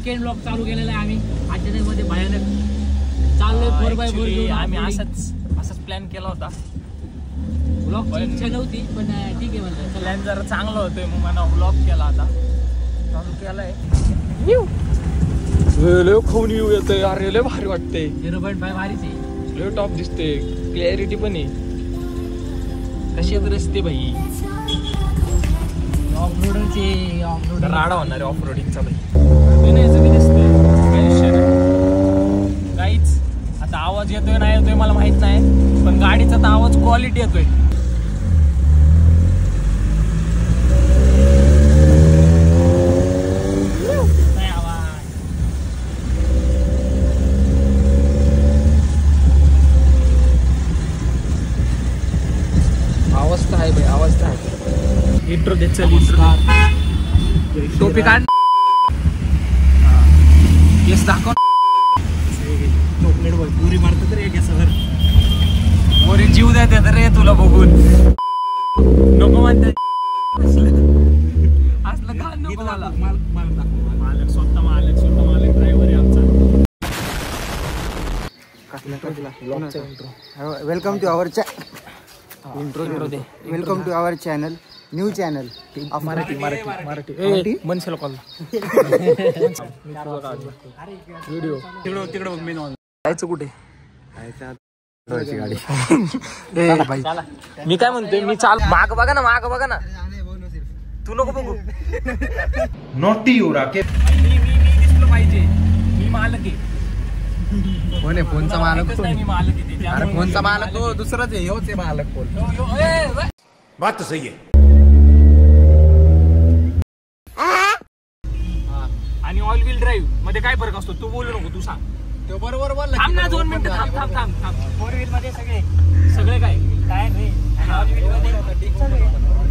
Weekend blog चालू केलेला आहे आम्ही अचानक मध्ये भयानक चाललोय 4x4 आम्ही असाच प्लॅन केला होता. ब्लॉगची इच्छा नव्हती पण ठीक आहे म्हणलं प्लॅन जरा चांगला होतोय मग मला ब्लॉग केला आता चालू केलाय. लय खाऊन येऊ येतोय अरे लय भारी वाटते. 0.5 भारीच आहे लय टॉप दिसते क्लॅरिटी पण आहे. कशी आहेत रस्ते भाई ऑफरोडरचे ऑफरोड राडा होणार आहे ऑफरोडिंगचा भाई. दिसते काहीच आता आवाज येतोय नाही येतोय मला माहित नाही पण गाडीचा तर आवाज क्वालिटी येतोय. आवाज तर आहे भाई आवाज तर आहे. इंट्रो दे चल इंट्रो टोपी काढ केस दाखव चॉकलेट बॉय पुरी मारतात रे गॅसवर मोरी जीव द्या रे तुला बघून नको म्हणतात असलं का नको मला. मालक स्वतः मालक ड्रायव्हर आहे आमचा. Welcome to our welcome to our channel new channel Marathi मनसेला कॉल व्हिडिओ तिकडे बघ मेन जायचं कुठे भाई. मी काय म्हणतोय मी चाल माग बघा ना तू नको बघू नॉटी हो राके मी दिसलो पाहिजे. मी मालक आहे. कोण आहे फोनचा मालक? मी मालक आहे. अरे फोनचा मालक तो दुसराच आहे ह्योच आहे मालक फोन. बात तो सही है. आणि ऑल व्हील ड्राईव्ह मध्ये काय फरक असतो तू बोलू नको तू सांग. तो बरोबर बोलला. थांब ना 2 मिनिटं थांब. 4 व्हील मध्ये सगळे काय काय रे ऑल व्हील मध्ये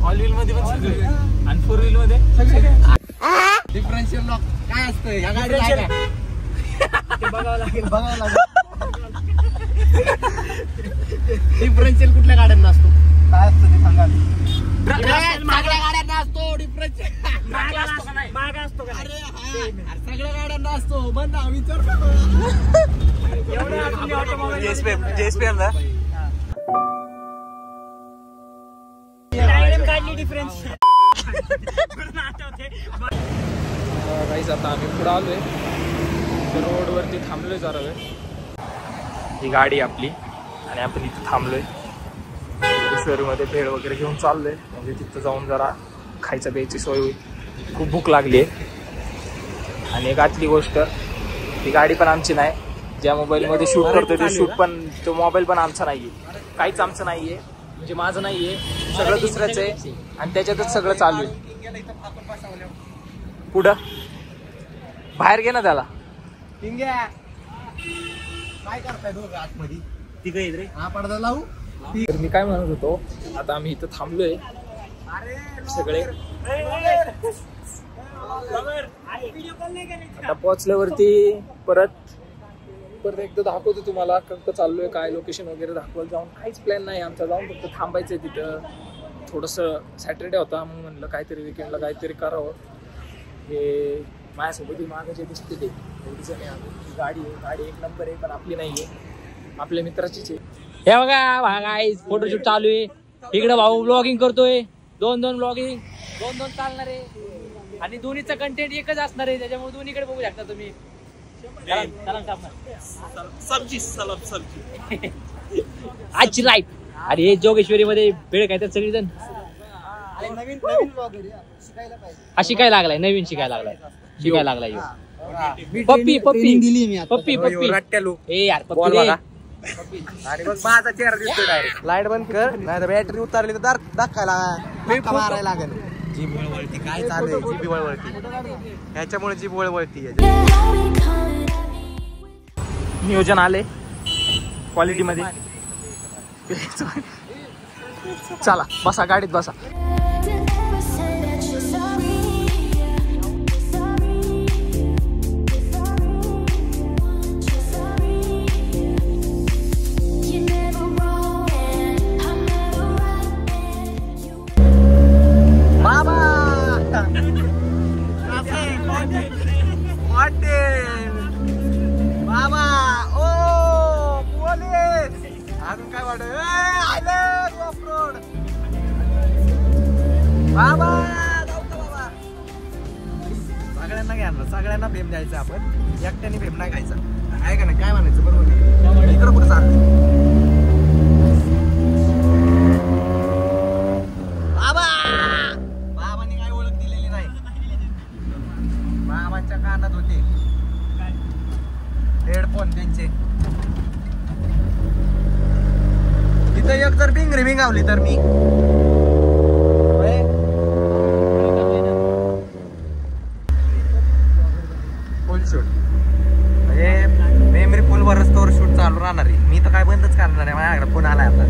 ऑल व्हील मध्ये पण सगळे आणि 4 व्हील मध्ये डिफरन्शियल लॉक काय असतं या गाडीला? ते बघावं लागेल डिफरन्शियल कुठल्या गाड्यांना असतो? काय असतं ते सांगा. सगळ्या गाड्यांना असतो डिफरन्शियल. माग असतो का सगळ्या गाड्यांना असतो म्हण ना विचार. काहीच आता आम्ही पुढे आलोय रोडवरती थांबलोय जरा वेळ. ही गाडी आपली आणि आपण इथे थांबलोय. शहरीमध्ये भेळ वगैरे घेऊन चाललोय म्हणजे तिथं जाऊन जरा खायचं प्यायची सोय होईल. खूप भूक लागली आहे. आणि एक आतली गोष्ट ती गाडी पण आमची नाही. ज्या मोबाईलमध्ये शूट करतोय ते शूट पण तो मोबाईल पण आमचा नाहीये. काहीच आमचं नाहीये म्हणजे माझं नाहीये सगळं दुसऱ्याच आहे आणि त्याच्यातच सगळं चालू आहे. पुढं बाहेर घे ना त्याला. काय करताय दोघं आतमध्ये? तिघ रे हा पडदा लावू. तर मी काय म्हणत होतो आता आम्ही इथं थांबलोय सगळे. आता पोहोचल्यावरती परत एकदा दाखवतो तुम्हाला कसं चाललोय काय लोकेशन वगैरे दाखवत जाऊन. काहीच प्लॅन नाही आमचा. जाऊन फक्त थांबायचंय तिथं. थोडंसं सॅटर्डे होता मग म्हणलं काहीतरी विकेंडला काहीतरी करावं. हे माझ्यासोबत मागं जे दिसते ते गाडी एक नंबर आहे पण आपली नाहीये आपल्या मित्राचीच आहे. हे बघा गाईस फोटोशूट चालू आहे. इकडे भाऊ ब्लॉगिंग करतोय. दोन ब्लॉगिंग दोन चालणार आहे आणि दोन्हीचा कंटेंट एकच असणार आहे त्याच्यामुळे दोन्हीकडे बघू शकता तुम्ही. आजची लाईफ अरे जोगेश्वरी मध्ये भेळ काय तर सगळीजण शिकायला लागलाय. नवीन शिकायला लागलाय पप्पी दिली मी पप्पी ए यार पप्पी आणि मग माझा चेहरा दिसतोय डायरेक्ट. लाईट बंद कर नाही तर बॅटरी उतारली तर दाखवायला मारायला लागेल. जीभ वळवळती काय चालू आहे? जीभ वळवळती ह्याच्यामुळे जीभ वळवळती. नियोजन आले क्वालिटी मध्ये. चला बसा गाडीत बसा. वाटते सगळ्यांना भेम द्यायचा आपण, एकट्याने भेम नाही खायचा. आहे का नाही, काय म्हणायचं बरोबर. इकडं कुठं चाललं बाबांनी काय ओळख दिलेली नाही. बाबांच्या कानात होते हेडफोन त्यांचे. तिथं एक जर बिंगरी बिंगावली तर मी फुल शूट म्हणजे मेमरी फुल वरच तोवर शूट चालू राहणार आहे. मी तर काय बंदच करणार आहे. माझ्याकडे फोन आलाय आता.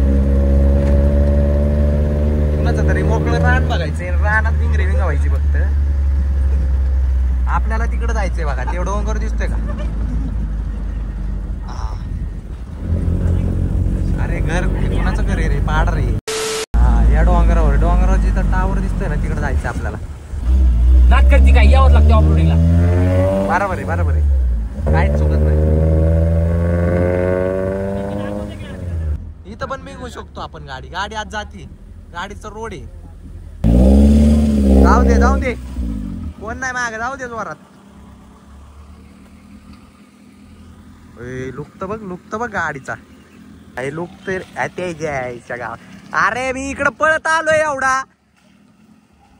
कुणाचं तरी मोकळं रान बघायचंय, रानात बिंगरी बिंगावायची फक्त. आपल्याला तिकडे जायचंय बघा. ते डोंगर दिसतोय का? अरे घर कुणाचं घर आहे रे, पाड रे. या डोंगरावर जिथं टावर दिसतोय ना तिकडे जायचं आपल्याला. नाक करते काय, यावंच लागते ऑफरोडिंगला. बरोबर आहे काहीच चुकत नाही. इथं पण बिघू शकतो आपण. गाडी आज जाते. गाडीचा रोड आहे. जाऊ दे कोण नाही माग, जाऊ दे जोरात. लुकत बघ गाडीचा. लुकत त्याच्या गावात. अरे मी इकडं पळत आलोय एवढा.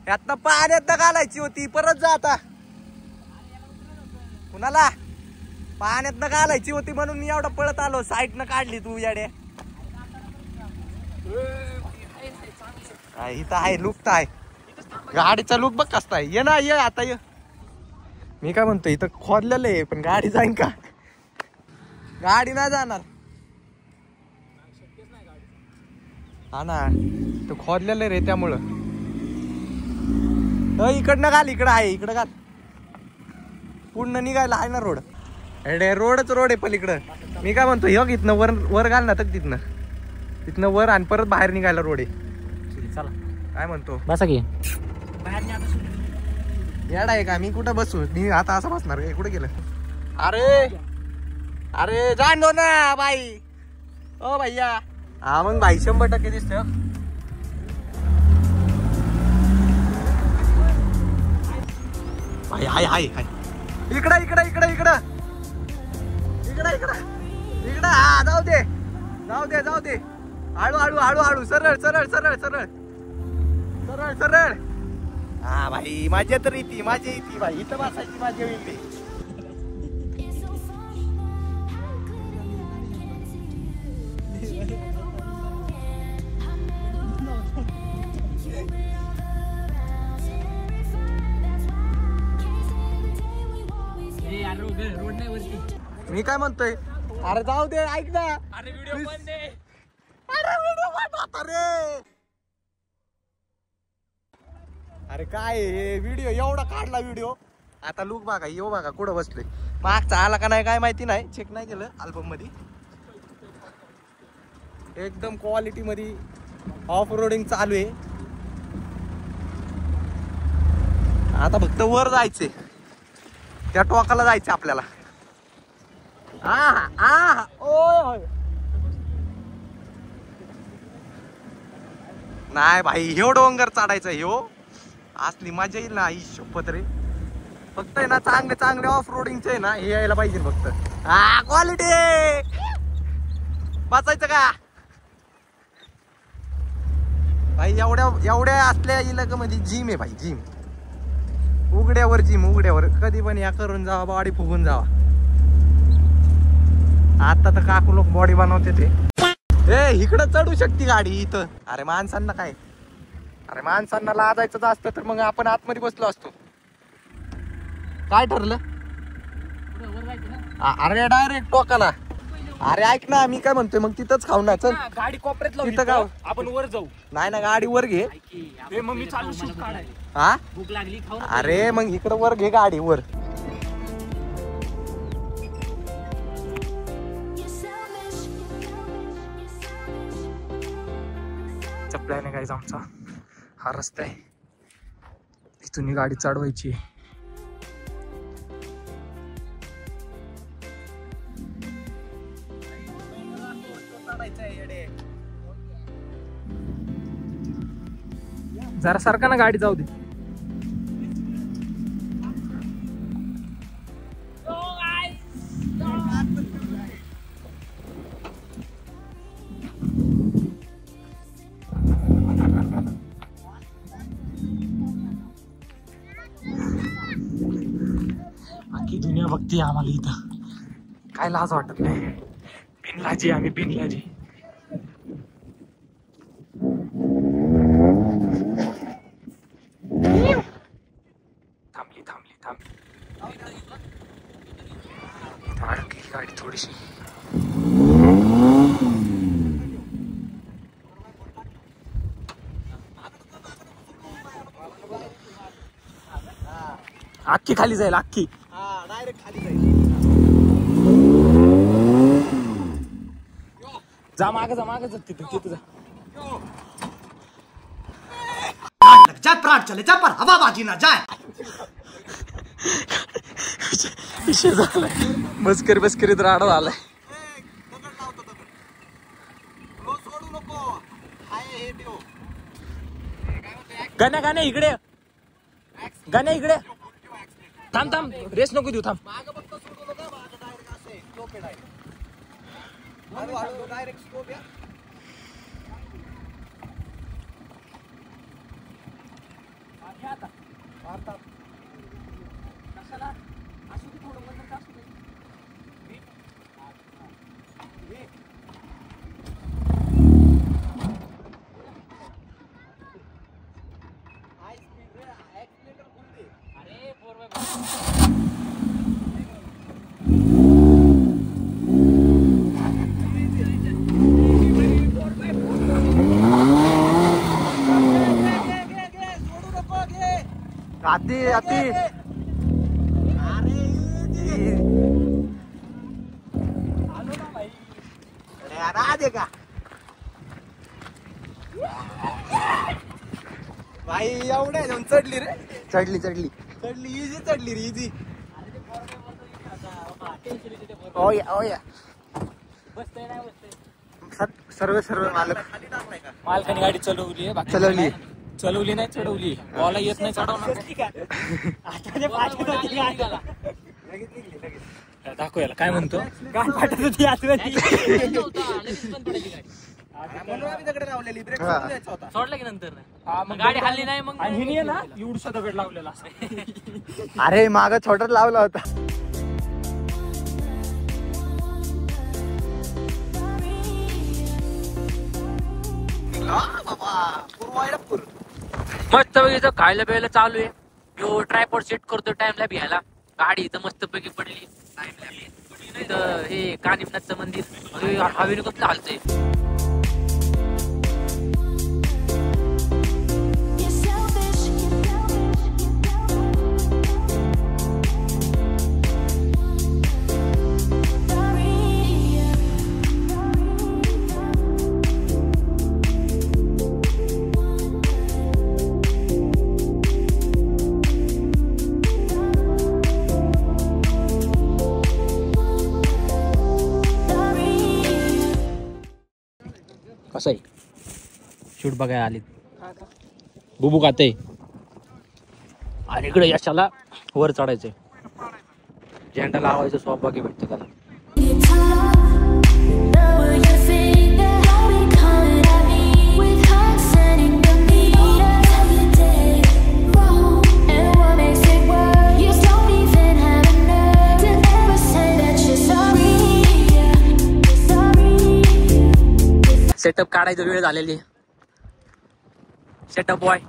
यातनं पाण्यात घालायची होती, परत जा आता. कुणाला पाण्यात घालायची होती म्हणून मी एवढा पळत आलो. साईडनं काढली तू याडे. इथं आहे लुकत आहे. गाडीचा लुक बघ कसं आहे. ये ना, ये आता ये. मी काय म्हणतो, इथं खोदलेलं आहे पण गाडी जाईन का? गाडी नाही जाणार. हा ना, तो खोदलेलं रे त्यामुळं. इकडनं घाल, इकडं आहे, इकडं घाल. पूर्ण निघायला आहे ना रोड. रोडच रोड आहे पलीकडं. मी काय म्हणतो, योग इथनं वर घाल ना तर तिथनं वर आणि परत बाहेर निघायला रोड आहे. चला काय म्हणतो, बसा की. येडा आहे का? मी कुठं बसू? मी आता असं बसणार का? कुठं गेलं? अरे जाण दो ना बाई. ओ भैया. हा मग बाई 100% दिसत. हाय इकडं हा जाऊ दे. हळू सरळ. हा भाई माझ्या तर येते भाई. इथं बसायची माझी येते. मी काय म्हणतोय, अरे जाऊ दे, ऐक ना. अरे व्हिडिओ बंद आहे. अरे काय व्हिडिओ एवढा काढला व्हिडिओ. आता लुक बघा कुठं बसलोय. मागचा आला का नाही काय माहिती नाही, चेक नाही केलं अल्बम मध्ये. एकदम क्वालिटी मध्ये ऑफ रोडिंग चालू आहे. आता फक्त वर जायचे, त्या टोकाला जायचं आपल्याला. नाही भाई, ह्यो डोंगर चढायचा. ह्यो असली मजा येईल ना, ही शपथ रे. फक्त आहे ना चांगले ऑफ रोडिंगचे आहे ना, हे यायला पाहिजे फक्त. क्वालिटी बसायचं का भाई? एवढ्या असल्या इलाक्यामध्ये जिम आहे भाई, जिम. उघड्यावर कधी पण या करून जावा, बॉडी फुगून जावा. आता तर काकू लोक बॉडी बनवते ते. इकडं चढू शकते गाडी इथं. अरे माणसांना काय, अरे माणसांना लाजायचं असतं तर मग आपण आतमध्ये बसलो असतो. काय ठरलं? अरे डायरेक्ट टोकाला. अरे ऐक ना, मी काय म्हणतोय, मग तिथंच खाऊ ना. चल गाडी कॉपऱ्यात तिथं गाव आपण वर जाऊ. नाही ना, गाडी वर घे. मग मी चालू शूट काढाय. हा भूक लागली, खाऊ. अरे मग इकडं वर घे गाडी वर. प्लॅन आहे गाईज आमचा. हा रस्ता आहे, इथून गाडी चढवायची. जरा सारखा ना गाडी जाऊ दे. वाटते आम्हाला इथं. काय लाज वाटत नाही. बिनलाजी आम्ही बिनलाजी. थांबली थांबली थांबली. अडकली गाडी थोडीशी. अख्खी खाली जाईल अख्खी. डायरेक्ट खाली जाईल. जा माग जा तिथं तिथं जा. जा प्राण चले जा पर हवाबाजी ना जाए. विषय झालाय. मस्करीत राडा झालाय. गाण्या इकडे. गाण्या इकडे थांब रेस नको देऊ थांब. डायरेक्ट स्कोप या. आती अरे का भाई एवढ्या जाऊन चढली रे. चढली इझी चढली रे इझी. ओया सर्व मालकाने गाडी चढवली नाही चढवली. बॉला येत नाही चढवणार. दाखव याला काय म्हणतो. गाडी फाटत होती आतमध्ये. सोडलं की नंतर गाडी हल्ली नाही मग. आणि ना एवढसा दगड लावलेला. अरे माग छोटा लावला होता. मस्त इथं खायला प्यायला चालू आहे. यो ट्रायपॉड सेट करतो टाइमला घ्यायला. गाडी इथं मस्त पैकी पडली. इथं हे कानिफनाथचं मंदिर हवेने कसं हालतंय. कसं आहे शूट बघायला आली. बुबू खाते आणि इकडे यशाला वर चढायचंय. झेंडा लावायचं सौभाग्य भेटतं त्याला. सेटअप काढायचं वेळ झालेली. सेटअप बॉय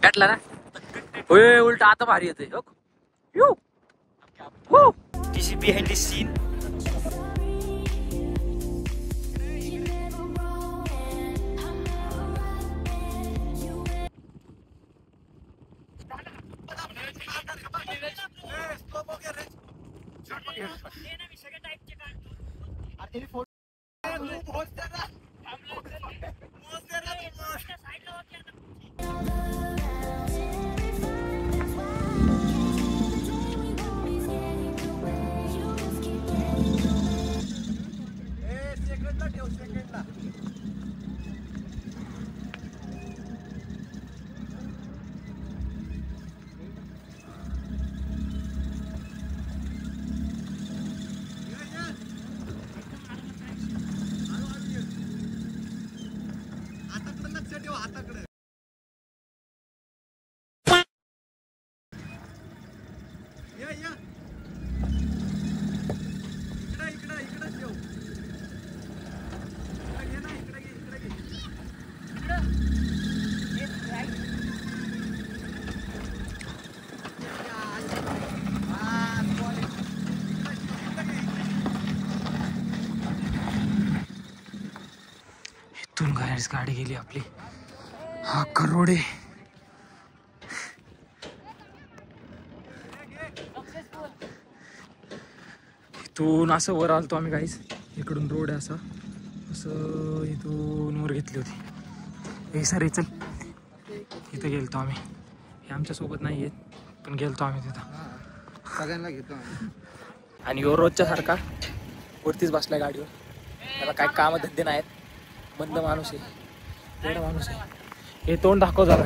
भेटला ना. होय उलट आता भारी येते. Behind the scene. इथून गाडी गेली आपली हा करोडे. इथून असं वर आलतो आम्ही गाईस. इकडून रोड आहे असा, असं इथून वर घेतली होती. हे सर चल, इथं गेलतो आम्ही. हे आमच्या सोबत नाही आहेत पण गेलतो आम्ही तिथं सगळ्यांना घेतो. आणि यो रोजच्या सारखा वरतीच बसलाय गाडीवर. त्याला काय काम धंदे नाहीत. मंद माणूस आहे, तेवढा माणूस आहे. हे तोंड दाखव जरा,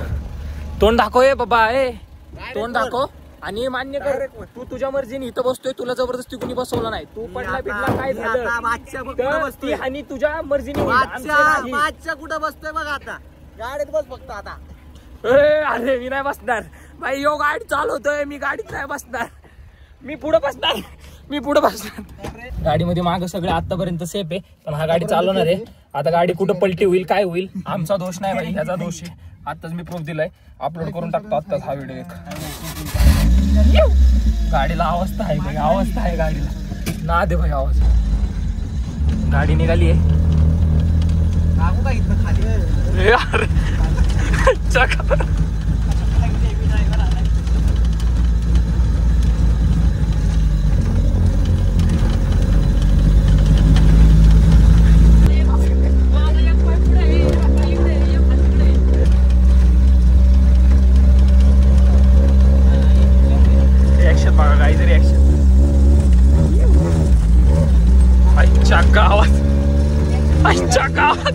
तोंड दाखव. ए बाबा, ए तोंड दाखव आणि मान्य कर. तू तुझ्या मर्जीने इथं बसतोय, तुला जबरदस्ती कुणी बसवलं नाही. तू पडला बिडला काय झालं आणि तुझ्या मर्जीने कुठं बसतोय बघा आता, गाडीत बस फक्त आता. अरे मी नाही बसणार भाई, यो गाडी चालवतोय, मी गाडीत नाही बसणार. मी पुढे बसणार. गाडीमध्ये मागं सगळे आतापर्यंत सेफ आहे, पण हा गाडी चालवणार आहे. आता गाडी कुठं पलटी होईल काय होईल आमचा दोष नाही भाई, ह्याचा दोष आहे. आताच मी प्रूफ दिलाय, अपलोड करून टाकतो आत्ताच हा व्हिडिओ. गाडीला अवस्था आहे भाई, अवस्था आहे गाडीला. ना दे भाई आवाज. गाडी निघाली आहे. रिॲक्शन बघा गाईज, रिॲक्शन. आईच्या गावात, आईच्या गावात.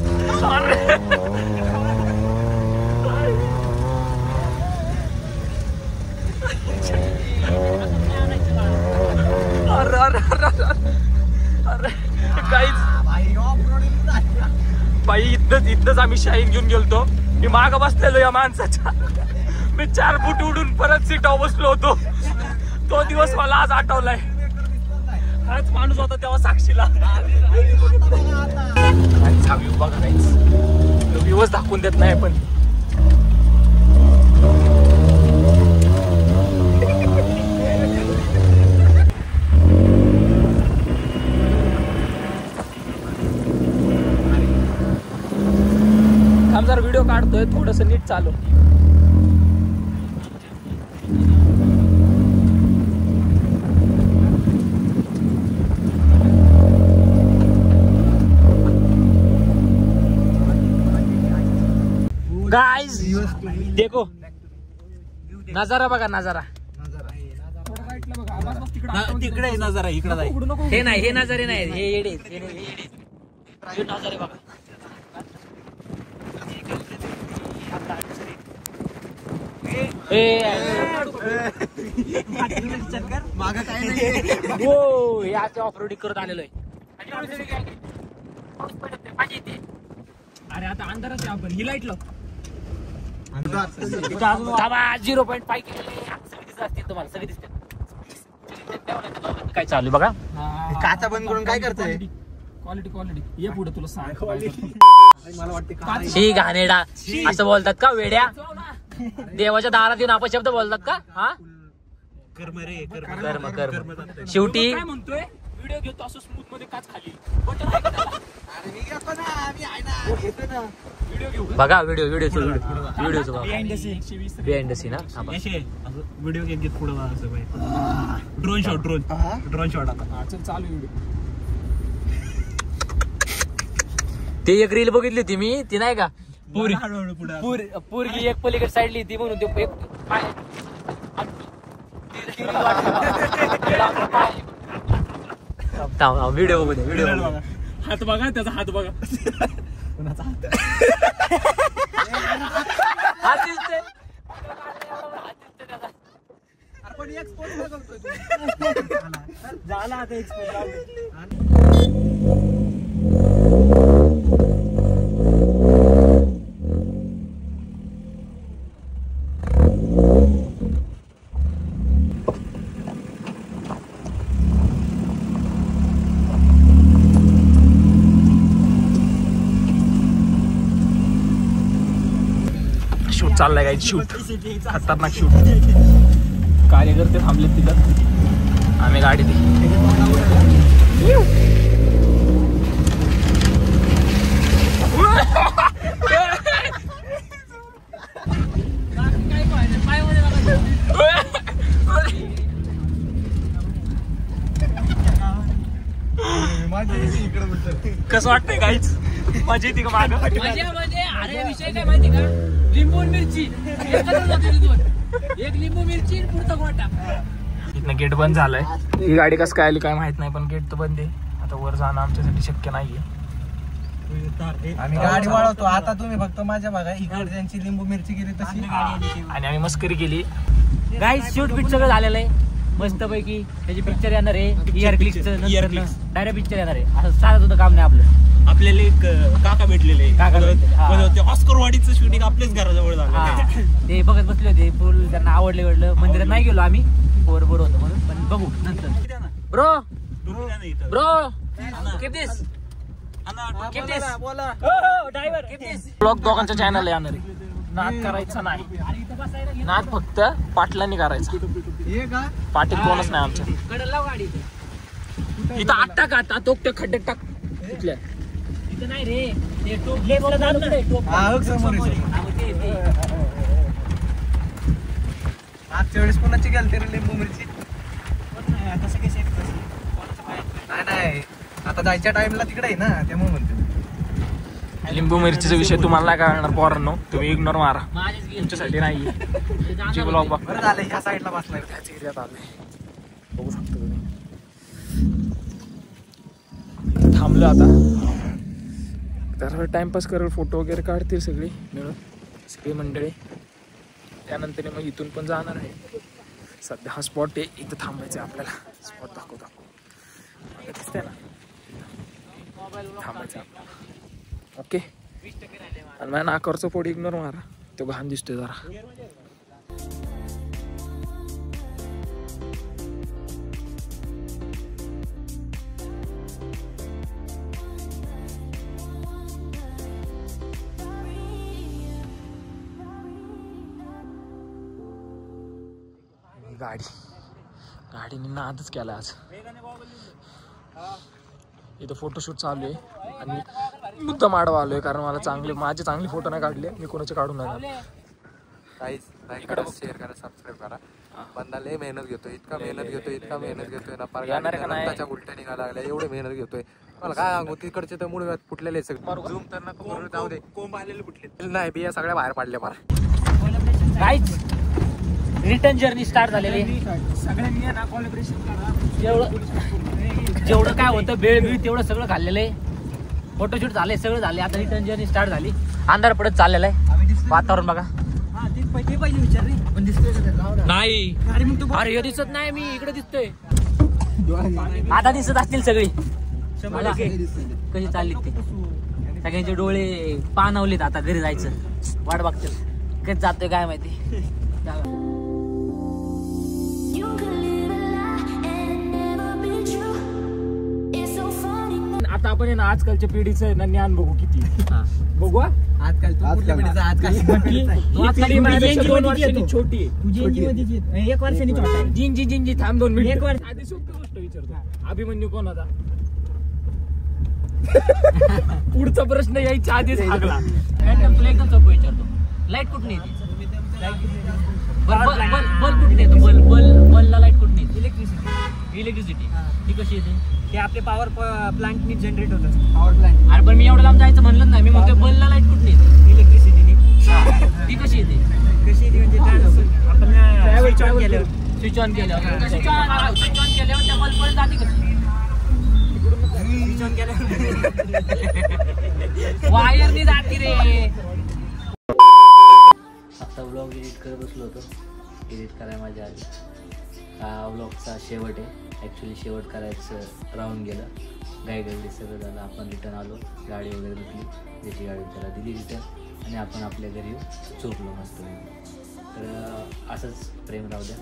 बाई इथंच आम्ही शाईन घेऊन गेलतो. मी माग बसलेलो या माणसाच्या. मी 4 फूट उडून परत सीटावर बसलो होतो. तो दिवस मला आज आठवलाय. हाच माणूस होता तेव्हा साक्षीला. व्ह्यू बघा नाहीच, व्ह्यूच दाखवून देत नाही पण. जर व्हिडिओ काढतोय थोडस नीट चालू. गाइस देखो नजारा बघा, नजारा तिकडे नजारा, इकडे हे नाही, हे नजारे नाही, हे येडे नजारे बघा. मागं काय नाही. हो हे आज ऑफ रोडिंग करत आलेलो आहे. अरे आता अंधारात आहे आपण. ही लाईट लाव. 0.5 केलेले तुम्हाला सगळे दिसते. काय चालू बघा. काचा बंद करून काय करतोय. क्वालिटी ये पुढे तुला सांग. मला वाटते शी घाणेडा असं बोलतात का वेड्या. देवाच्या दारात येऊन अपशब्द बोलतात का. हा कर्म रे, कर्म. शेवटी काय म्हणतोय, व्हिडिओ घेतो असं स्मूथ मध्ये काच खाली बघा. व्हिडिओचं बिहाइंड द सीन. व्हिडिओ घेत पुढे ड्रोन शॉट आता चालू व्हिडिओ. ते एक रील बघितली होती मी, ती नाही का पूर्गी एक पलीकडे साईडली ती म्हणून ते व्हिडिओ हात बघा, त्याचा हात बघा. हात दिसते. झाला आता एक्सपोर्ट. शूट चाललाय काय, शूट खतरनाक शूट. कार्यकर्ते थांबले तिथं, आम्ही गाडी दिली. कसं वाटतंय काहीच मजा येते का मागं मजा म्हणजे अरे विषय काय माहिती का लिंबू आणि मिरची एकत्रच होते तिथून. एक लिंबू मिरची पुढचा गोटा. इथनं गेट बंद झालंय. ही गाडी कसं काय आली काय माहित नाही पण गेट तर बंद आहे. आता वर जाणं आमच्यासाठी शक्य नाहीये. आम्ही गाडी वळवतो आता. तुम्ही फक्त माझ्या बघा इकडच्यांची लिंबू मिरची गेली तशी आणि आम्ही मस्करी केली. गाईस शूट बीट सगळं झालेलं आहे मस्त पैकी. त्याची पिक्चर येणार आहे ईआर क्लिकचं नंतर डायरेक्ट पिक्चर येणार आहे. असं चालत होतं काम नाही आपलं. आपल्याला एक काका भेटलेले काका भेटलेले, हा. ऑस्करवाडीचं शूटिंग आपल्याच घराजवळ झालं. हा. ते बघत बसले होते फुल त्यांना आवडलं. मंदिरात नाही गेलो आम्ही पोर बोर होतो म्हणून पण बघू नंतर. ब्रो कितीस ब्लॉग दोघांच्या चॅनल येणार आहे. नाद करायचा नाही. नाद फक्त पाटलांनी करायचा. पाटील कोणच नाही आमच्या. कडे लाव गाडी इथं आत टाक. आता तो त्या खड्ड्यात टाक. कुठल्या इथं नाही रे ते टोप लेफ्टला जा ना. टोप मागच्या वेळेस कोणाची गेलते रे लिंबू मिरची? नाही आता जायच्या टाइमला तिकडे आहे ना त्यामुळे म्हणते. लिंबू मिरचीचा विषय तुम्हाला नाही कळणार पोरांनो. तुम्ही इग्नोर मारा. माझेच गेले. तुमच्यासाठी नाही. जी ब्लॉग बरं झालं ह्या साईडला बसलाय. त्याच एरियात आले. बघू शकतो तुम्ही. थांबलो आता. तर टाइमपास करेल. फोटो वगैरे काढतील सगळी मिळून सगळी मंडळी. त्यानंतर मग इथून पण जाणार आहे. सध्या हा स्पॉट आहे. इथं थांबायचं आहे आपल्याला. स्पॉट दाखवतो. दिसतंय ना थांबायचं ओके. आणि माझ्या नाकावरचं पोट इग्नोर मारा. तो घाण दिसतोय जरा. गाडीने नादच केला आज. इथं फोटोशूट चालू आहे आणि मुद्दाम आडवा आलोय कारण मला माझे चांगले फोटो नाही काढले. मी कोणाचे काढून नाही. काहीच लाईक करा, शेअर करा, सबस्क्राईब करा. बंदा लय मेहनत घेतोय. इतका मेहनत घेतोय ना पार गाडीच्या उलट्या निघायला लागल्या. एवढे मेहनत घेतोय. मला काय सांगू तिकडचे तर मुळे फुटलेले सगळे. झूम तर नको जाऊ दे. कोंब आलेले फुटले नाही. बिया सगळ्या बाहेर पडल्या मला. गाईज रिटर्न जर्नी स्टार्ट झालेली. सगळ्यांनी ना कोलॅबोरेशन जेवढं काय होतं बेळ बीळ तेवढं सगळं खाल्लेलं आहे. फोटोशूट झाले सगळं झाले. आता रिटर्न जर्नी स्टार्ट झाली. अंधार पडत चाललेला आहे. वातावरण बघा. नाही अरे हे दिसत नाही. मी इकडे दिसतोय. आता दिसत असतील सगळी. कशी चालली ते सगळ्यांचे डोळे पाणवलेत. आता घरी जायचं वाट बघतील. कधी जातोय काय माहिती. आता आपण आहे ना आजकालच्या पिढीचं ना ज्ञान बघू किती. बघू आजकाल छोटी आहे. 1 वर्षांनी छोटा आहे. जिंजी थांब 2 मिनिट. आधी सोपी गोष्ट विचारतो. अभिमन्यू कोण होता? पुढचा प्रश्न यायच्या आधीच लागला. तुला एकदम सोपं विचारतो. लाईट कुठून येते? बल्ब कुठून येतो? बल्बला लाईट कुठून येते? इलेक्ट्रिसिटी. ती कशी येते? ते आपले पॉवर प्लांटनी जनरेट होतं. Power plant. अरे पण मी एवढं लांब जायचं म्हणलं नाही. मी म्हणतो बल्बला लाईट कुठून येते? इलेक्ट्रिसिटीने. ती कशी येते? म्हणजे आपण स्विच ऑन केल्यावर स्विच ऑन केल्यावर त्या बल्ब पण जाते कशी? स्विच ऑन केल्यावर वायरनी जाते रे. आता व्लॉग एडिट करत बसलो होतो. एडिट करायला माझ्या आधी हा व्लॉगचा शेवट आहे. ॲक्च्युली शेवट करायचं राहून गेलं. गाडी सगळं झालं. आपण रिटर्न आलो. गाडी वगैरे घेतली. ज्याची गाडी त्याला दिली रिटर्न आणि आपण आपल्या घरी झोपलो मस्त. तर असंच प्रेम राहू द्या.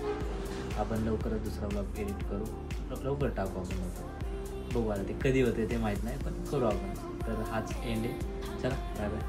आपण लवकरच दुसरा व्लॉग एडिट करू. लवकर टाकू आपण लवकर. बघू आता ते कधी होते ते माहीत नाही पण करू आपण. तर हाच एंड आहे. चला बाय बाय.